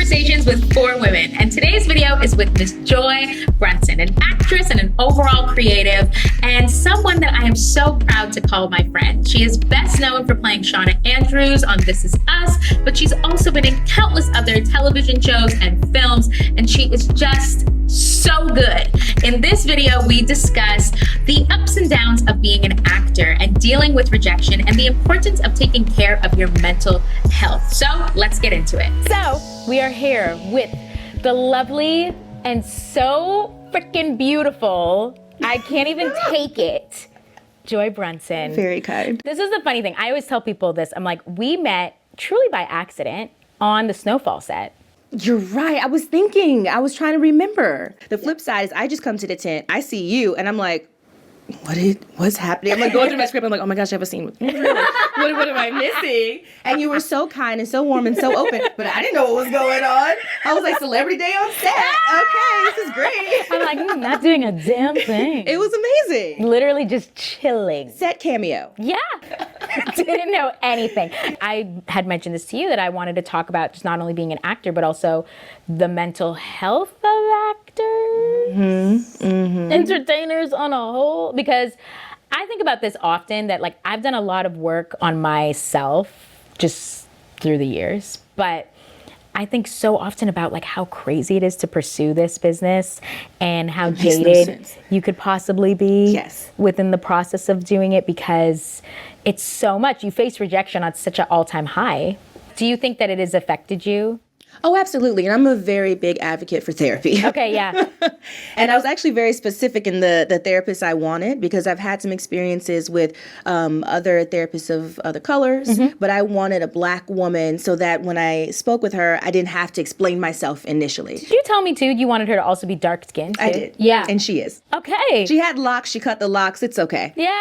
conversations with 4 women, and today's video is with Miss Joy Brunson, an actress and an overall creative, and someone that I am so proud to call my friend. She is best known for playing Shauna Andrews on This Is Us, but she's also been in countless other television shows and films, and she is just so good. In this video, we discuss the ups and downs of being an actor and dealing with rejection and the importance of taking care of your mental health. So let's get into it. So we are here with the lovely and so freaking beautiful, I can't even take it, Joy Brunson. Very kind. This is the funny thing. I always tell people this. I'm like, we met truly by accident on the Snowfall set. You're right. I was trying to remember. The flip side is I just come to the tent, I see you, and I'm like, what's happening? I'm like going through my script. I'm like, oh my gosh, I have a scene with you. What am I missing? And you were so kind and so warm and so open, but I didn't know what was going on. I was like, celebrity day on set. Okay, this is great. I'm like, not doing a damn thing. It was amazing. Literally just chilling. Set cameo. Yeah. Didn't know anything. I had mentioned this to you that I wanted to talk about just not only being an actor, but also the mental health of actors, entertainers on a whole, because I think about this often that like I've done a lot of work on myself just through the years, but I think so often about like how crazy it is to pursue this business and how jaded you could possibly be within the process of doing it, because it's so much. You face rejection on such an all-time high. Do you think that it has affected you? Oh, absolutely. And I'm a very big advocate for therapy. Okay, yeah. And I was actually very specific in the therapist I wanted, because I've had some experiences with other therapists of other colors, but I wanted a Black woman so that when I spoke with her, I didn't have to explain myself initially. Did you tell me too you wanted her to also be dark-skinned too? I did. Yeah. And she is. Okay. She had locks. She cut the locks. It's okay. Yeah.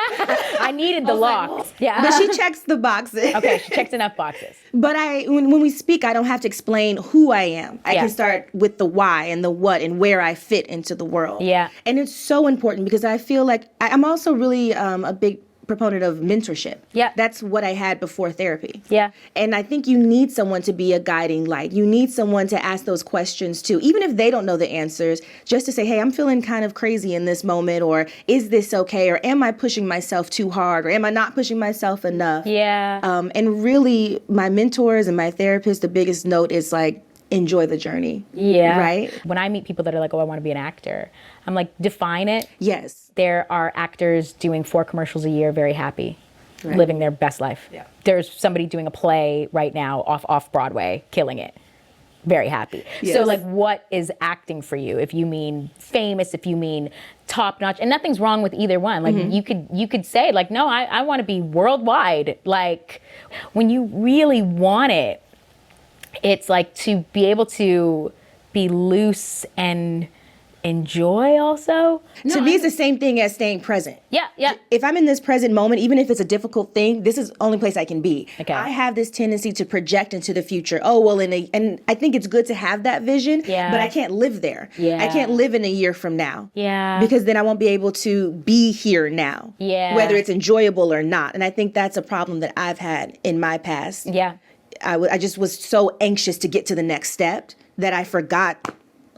I needed the locks. Yeah. But she checks the boxes. Okay, she checks enough boxes. But when we speak, I don't have to explain who I am. I can start with the why and the what and where I fit into the world. Yeah. And it's so important because I feel like I'm also really a big proponent of mentorship. Yeah. That's what I had before therapy. Yeah. And I think you need someone to be a guiding light. You need someone to ask those questions too, even if they don't know the answers, just to say, hey, I'm feeling kind of crazy in this moment, or is this okay? Or am I pushing myself too hard? Or am I not pushing myself enough? Yeah. And really, my mentors and my therapist, the biggest note is like, enjoy the journey. Yeah. Right? When I meet people that are like, oh, I want to be an actor, I'm like, define it. Yes. There are actors doing 4 commercials a year, very happy, living their best life. Yeah. There's somebody doing a play right now off Broadway, killing it. Very happy. Yes. So like, what is acting for you? If you mean famous, if you mean top notch, and nothing's wrong with either one. Like you could say like, no, I want to be worldwide. Like when you really want it, it's like to be able to be loose and enjoy also. To me, it's the same thing as staying present. Yeah, yeah. If I'm in this present moment, even if it's a difficult thing, this is the only place I can be. Okay. I have this tendency to project into the future. Oh, well, and I think it's good to have that vision, but I can't live there. Yeah. I can't live in a year from now. Yeah. Because then I won't be able to be here now. Yeah. Whether it's enjoyable or not. And I think that's a problem that I've had in my past. Yeah. I just was so anxious to get to the next step that I forgot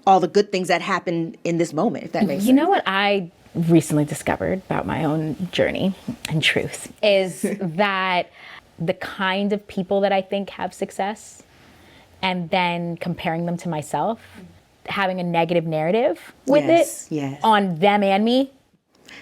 all the good things that happened in this moment, if that makes sense. You know what I recently discovered about my own journey and truth is that the kind of people that I think have success and then comparing them to myself, having a negative narrative with it on them and me.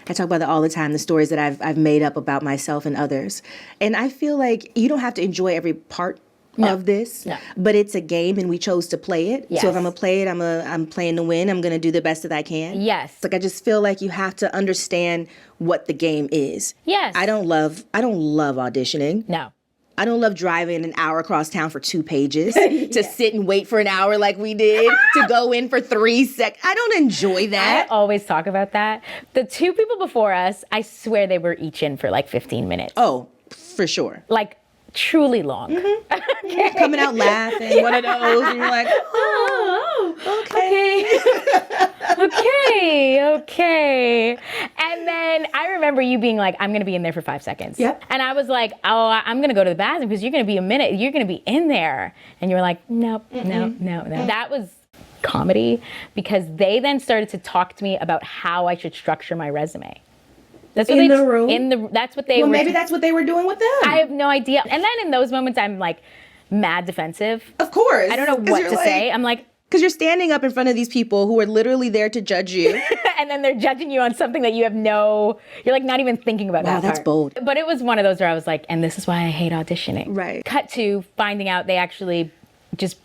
I talk about that all the time, the stories that I've made up about myself and others. And I feel like you don't have to enjoy every part of this, but it's a game and we chose to play it. Yes. So if I'm gonna play it, I'm playing to win. I'm gonna do the best that I can. Yes. Like I just feel like you have to understand what the game is. Yes. I don't love auditioning. No. I don't love driving an hour across town for 2 pages to sit and wait for an hour like we did, to go in for 3 seconds. I don't enjoy that. I always talk about that. The 2 people before us, I swear they were each in for like 15 minutes. Oh, for sure. Like truly long. Coming out laughing, one of those, and you're like, oh, okay. Okay. And then I remember you being like, I'm going to be in there for 5 seconds. Yep. And I was like, oh, I'm going to go to the bathroom because you're going to be a minute. You're going to be in there. And you were like, nope, no. That was comedy because they then started to talk to me about how I should structure my resume. That's what In the room? That's what they Well, were. maybe that's what they were doing with them. I have no idea. And then in those moments, I'm like mad defensive. Of course. I don't know what to say. I'm like, because you're standing up in front of these people who are literally there to judge you. and then they're judging you on something that you have you're like not even thinking about that Wow, that's part. bold. But it was one of those where I was like, and this is why I hate auditioning. Right. Cut to finding out they actually just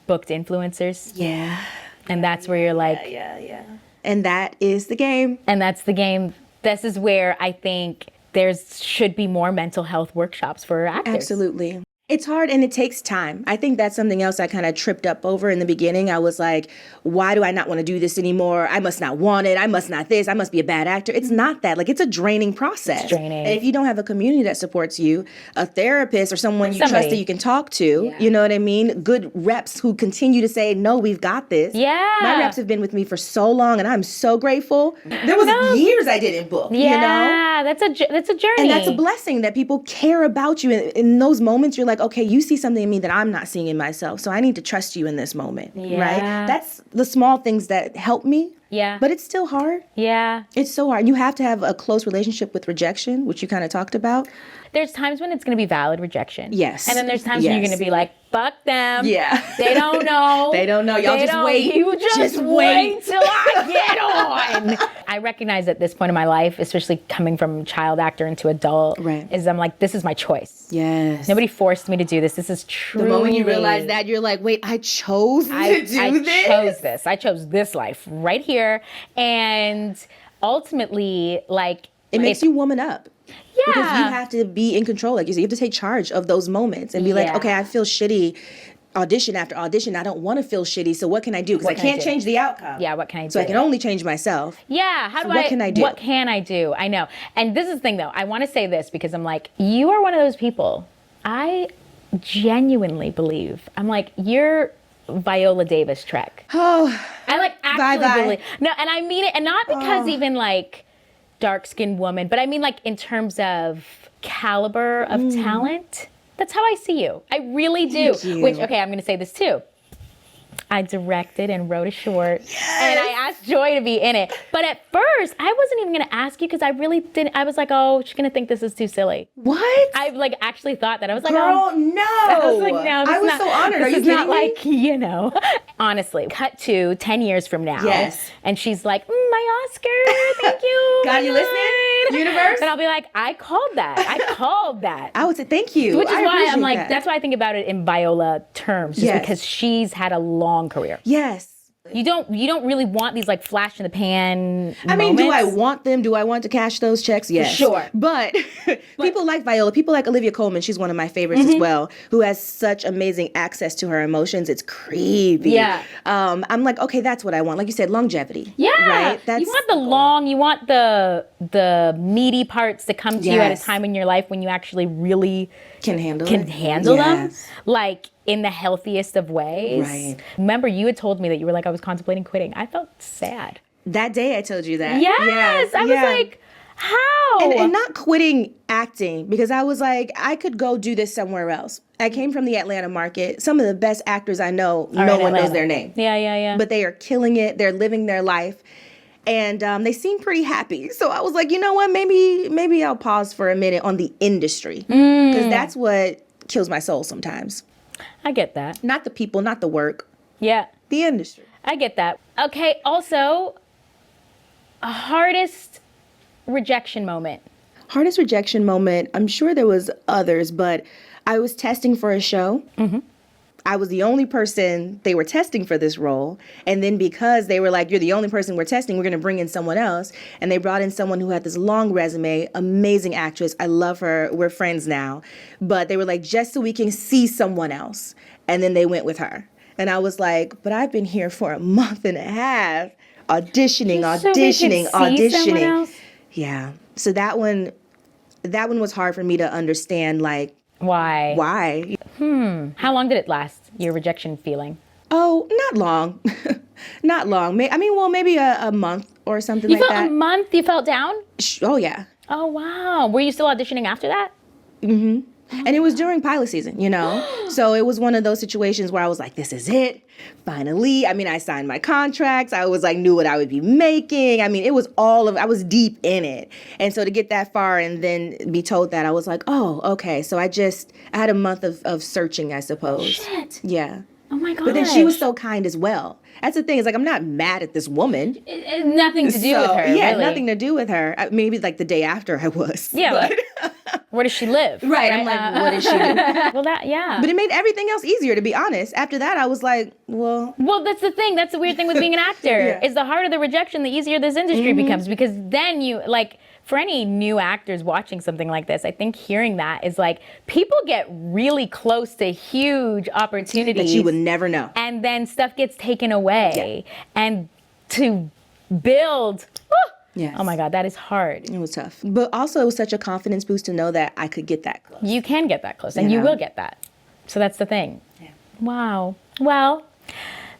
booked influencers. Yeah. And that's where you're like, Yeah. And that is the game. and that's the game. This is where I think there should be more mental health workshops for actors. Absolutely. It's hard and it takes time. I think that's something else I kind of tripped up over in the beginning. I was like, why do I not want to do this anymore? I must not want it. I must not this. I must be a bad actor. It's not that. Like, it's a draining process. It's draining. And if you don't have a community that supports you, a therapist or someone you trust that you can talk to, you know what I mean? Good reps who continue to say, no, we've got this. Yeah. My reps have been with me for so long and I'm so grateful. There was years I didn't book, you know? Yeah, that's a journey. And that's a blessing that people care about you. In those moments, you're like, okay, you see something in me that I'm not seeing in myself. So I need to trust you in this moment, right? That's the small things that help me. Yeah. But it's still hard. Yeah. It's so hard. You have to have a close relationship with rejection, which you kind of talked about. There's times when it's going to be valid rejection. Yes. And then there's times when you're going to be like, fuck them. Yeah. They don't know. They don't know. Y'all just wait. You just wait till I get on. I recognize at this point in my life, especially coming from child actor into adult, is I'm like, this is my choice. Yes. Nobody forced me to do this. This is truly. The moment you realize that, you're like, wait, I chose to do this? I chose this. I chose this life right here. And ultimately, like. It makes you woman up. Yeah. Because you have to be in control. Like you said, you have to take charge of those moments and be like, okay, I feel shitty audition after audition. I don't want to feel shitty. So what can I do? Because I can't change the outcome. Yeah, what can I do? So I can only change myself. Yeah. What can I do? What can I do? I know. And this is the thing, though. I want to say this because I'm like, you are one of those people. I genuinely believe. I'm like, you're Viola Davis Trek. Oh. I like actually believe. No, and I mean it. And not because even like dark-skinned woman, but I mean like in terms of caliber of talent. That's how I see you. I really do. Which, okay, I'm going to say this too. I directed and wrote a short, and I asked Joy to be in it. But at first, I wasn't even going to ask you because I really didn't. I was like, oh, she's going to think this is too silly. What? I like actually thought that. I was like, girl, no. I was like, no. I was so honored. Are you kidding kidding me? me? Like, you know. Honestly, cut to 10 years from now. Yes. And she's like, my Oscar, thank you. God, you listening? Universe? And I'll be like, I called that. I would say thank you. Which is why I'm like, that. that's why I think about it in Viola terms, just because she's had a long career. Yes. You don't really want these like flash in the pan I mean, moments. do I want them? Do I want to cash those checks? Yes. Sure. But people like Viola, people like Olivia Colman, she's one of my favorites as well, who has such amazing access to her emotions. It's creepy. Yeah. I'm like, okay, that's what I want. Like you said, longevity. Yeah. Right? You want the meaty parts to come to you at a time in your life when you actually really can handle them. Like in the healthiest of ways. Right. Remember, you had told me that you were like, I was contemplating quitting. I felt sad. That day I told you that. Yes. I was like, how? And not quitting acting, because I was like, I could go do this somewhere else. I came from the Atlanta market. Some of the best actors I know, no one knows their name. Yeah. But they are killing it. They're living their life. And they seem pretty happy. So I was like, you know what? Maybe I'll pause for a minute on the industry. Because that's what kills my soul sometimes. I get that. Not the people, not the work. Yeah. The industry. I get that. Okay, also, hardest rejection moment. Hardest rejection moment, I'm sure there was others, but I was testing for a show. I was the only person they were testing for this role. And then because they were like, you're the only person we're testing, we're going to bring in someone else. And they brought in someone who had this long resume, amazing actress. I love her. We're friends now. But they were like, just so we can see someone else. And then they went with her. And I was like, but I've been here for a month and a half auditioning. Yeah. So that one was hard for me to understand, like, why? How long did it last, your rejection feeling? Oh, not long. Not long. Maybe a month or something You like felt that. a month? You felt down? Oh, yeah. Oh, wow. Were you still auditioning after that? And it was during pilot season, you know? So it was one of those situations where I was like, this is it. Finally. I mean, I signed my contracts. I was like, knew what I would be making. I mean, I was deep in it. And so to get that far and then be told that, I was like, oh, okay. So I had a month of searching, I suppose. Shit. Yeah. Oh my god. But then she was so kind as well. That's the thing. It's like, I'm not mad at this woman. Nothing to do with her, Yeah, really. nothing to do with her. Maybe like the day after I was. Yeah, But, where does she live? right. I'm like, what is she doing? Well, yeah. But it made everything else easier, to be honest. After that, I was like, well. Well, that's the thing. That's the weird thing with being an actor. Yeah. Is the harder the rejection, the easier this industry becomes. Because then you, like, for any new actors watching something like this, I think hearing that is like, people get really close to huge opportunities. That you would never know. And then stuff gets taken away. And to build, Yes. oh my God, that is hard. It was tough. But also, it was such a confidence boost to know that I could get that close. You can get that close, and you Yeah. will get that. So that's the thing. Yeah. Wow. Well,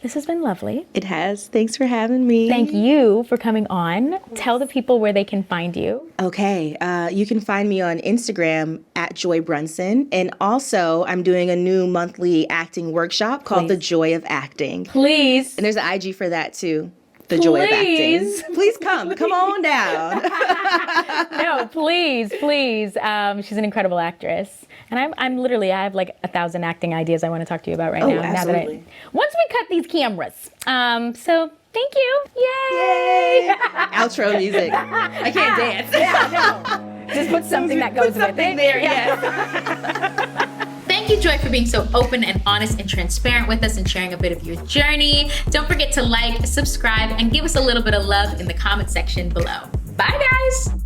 this has been lovely. It has. Thanks for having me. Thank you for coming on. Tell the people where they can find you. Okay. You can find me on Instagram at Joy Brunson. And also, I'm doing a new monthly acting workshop called The Joy of Acting. Please. And there's an IG for that, too. The Joy of Please. Acting. Please come on down. No, please. She's an incredible actress. And I'm literally, I have like 1,000 acting ideas I want to talk to you about right now. Absolutely. Once we cut these cameras. So thank you. Yay. Outro music. I can't dance. Yeah, no. Just put something that goes with it. There, yes. Thank you, Joy, for being so open and honest and transparent with us and sharing a bit of your journey. Don't forget to like, subscribe, and give us a little bit of love in the comment section below. Bye, guys.